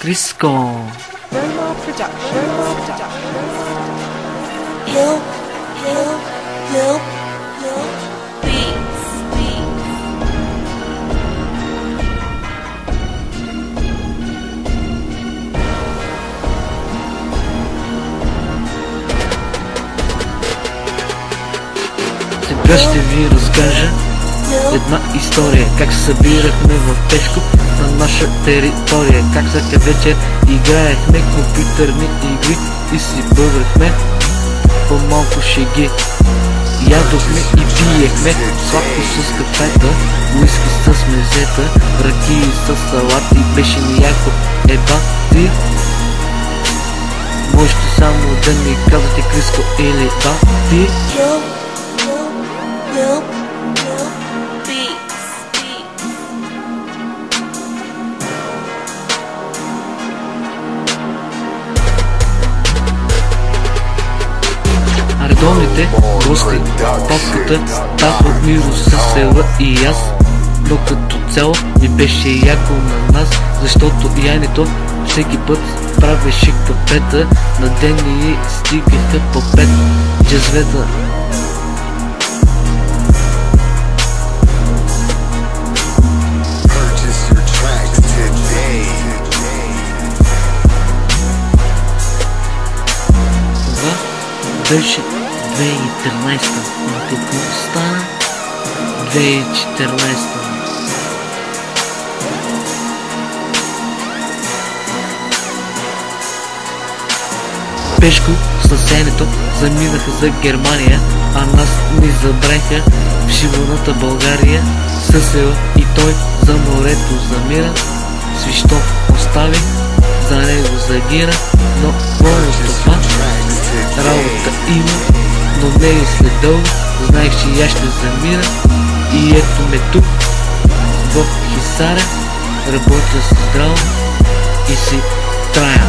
Криско. Сега ще ви разкажа една история, как се събирахме в Пешко на наша територия, как всяка вечер играехме компютърни игри и си бъврахме по-малко шеги. Ядохме и пиехме сладко с кафета, уиски с мезета, ракии с салати, беше ни яко. Еба ти можете само да ми казвате Криско или да ти. Редовните гости, папката, даха миро със села и аз, но като цяло ми беше яко на нас, защото яйнето всеки път правеше кафета, на ден ни стигаха по 5 джезвета. Беше 2013, но какво стана 2014? Пешко със сенето заминаха за Германия, а нас ни забраха в шибаната България. Съсела и той за морето замира, Свищов остави, за него загира, но какво е това? Работа има, но не и след дълго, знаех, че я ще замира и ето ме тук в Хисаря, работя си здраво и си трая.